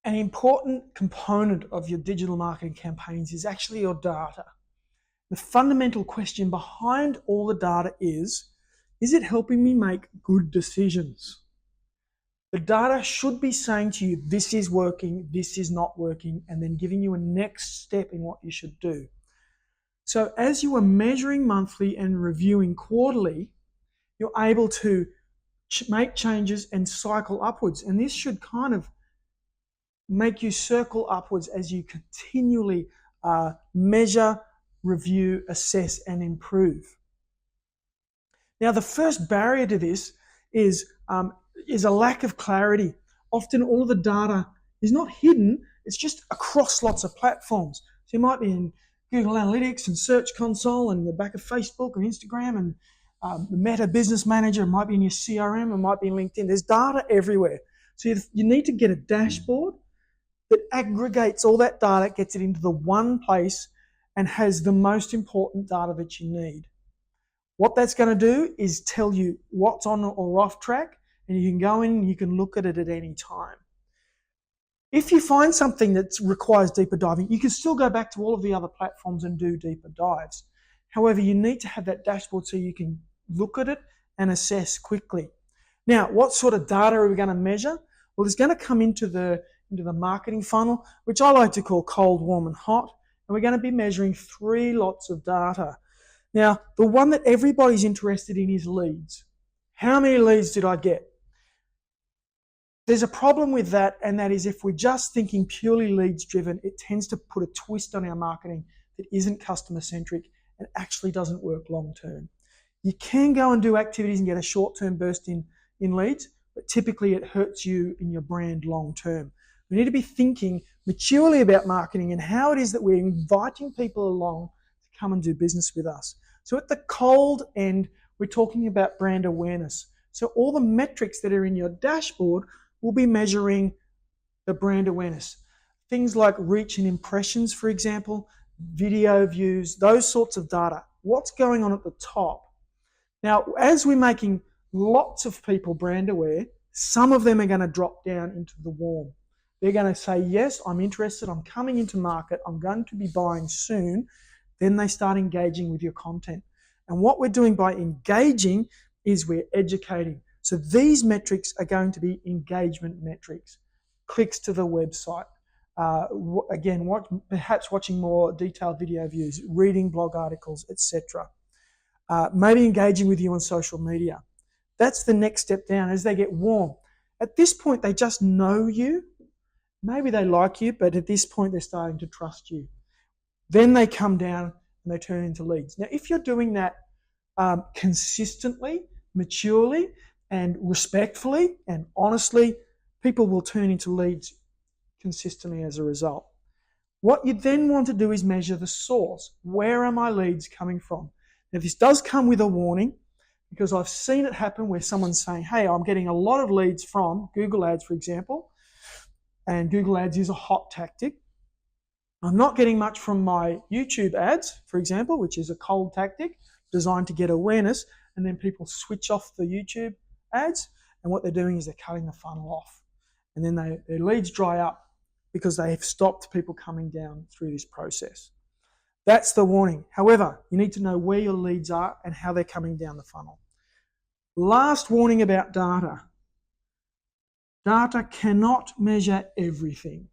An important component of your digital marketing campaigns is actually your data. The fundamental question behind all the data is it helping me make good decisions? The data should be saying to you, this is working, this is not working, and then giving you a next step in what you should do. So as you are measuring monthly and reviewing quarterly, you're able to make changes and cycle upwards. And this should kind of make you circle upwards as you continually measure, review, assess, and improve. Now, the first barrier to this is a lack of clarity. Often all of the data is not hidden, it's just across lots of platforms. So you might be in Google Analytics and Search Console and the back of Facebook and Instagram and the Meta Business Manager. It might be in your CRM, it might be in LinkedIn. There's data everywhere. So you need to get a dashboard that aggregates all that data, gets it into the one place, and has the most important data that you need. What that's going to do is tell you what's on or off track, and you can go in and you can look at it at any time. If you find something that requires deeper diving, you can still go back to all of the other platforms and do deeper dives. However, you need to have that dashboard so you can look at it and assess quickly. Now, what sort of data are we going to measure? Well, it's going to come into the marketing funnel, which I like to call cold, warm, and hot. And we're going to be measuring 3 lots of data. Now, the one that everybody's interested in is leads. How many leads did I get? There's a problem with that, and that is if we're just thinking purely leads driven, it tends to put a twist on our marketing that isn't customer centric and actually doesn't work long term. You can go and do activities and get a short term burst in leads, but typically it hurts you in your brand long term. We need to be thinking maturely about marketing and how it is that we're inviting people along to come and do business with us. So at the cold end, we're talking about brand awareness. So all the metrics that are in your dashboard will be measuring the brand awareness. Things like reach and impressions, for example, video views, those sorts of data. What's going on at the top? Now, as we're making lots of people brand aware, some of them are going to drop down into the warm. They're going to say, yes, I'm interested, I'm coming into market, I'm going to be buying soon. Then they start engaging with your content. And what we're doing by engaging is we're educating. So these metrics are going to be engagement metrics. Clicks to the website. Again, perhaps watching more detailed video views, reading blog articles, etc. Maybe engaging with you on social media. That's the next step down as they get warm. At this point, they just know you. Maybe they like you, but at this point, they're starting to trust you. Then they come down and they turn into leads. Now, if you're doing that consistently, maturely, and respectfully and honestly, people will turn into leads consistently as a result. What you then want to do is measure the source. Where are my leads coming from? Now, this does come with a warning, because I've seen it happen where someone's saying, hey, I'm getting a lot of leads from Google Ads, for example, and Google Ads is a hot tactic. I'm not getting much from my YouTube ads, for example, which is a cold tactic designed to get awareness, and then people switch off the YouTube ads, and what they're doing is they're cutting the funnel off. And then their leads dry up because they have stopped people coming down through this process. That's the warning. However, you need to know where your leads are and how they're coming down the funnel. Last warning about data. Data cannot measure everything.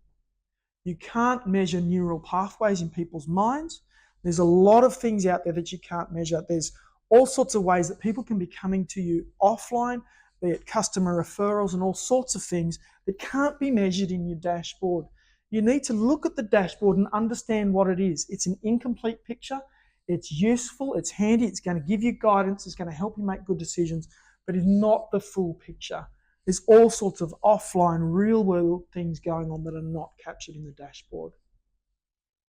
You can't measure neural pathways in people's minds. There's a lot of things out there that you can't measure. There's all sorts of ways that people can be coming to you offline, be it customer referrals and all sorts of things that can't be measured in your dashboard. You need to look at the dashboard and understand what it is. It's an incomplete picture. It's useful, it's handy, it's going to give you guidance, it's going to help you make good decisions, but it's not the full picture. There's all sorts of offline, real-world things going on that are not captured in the dashboard.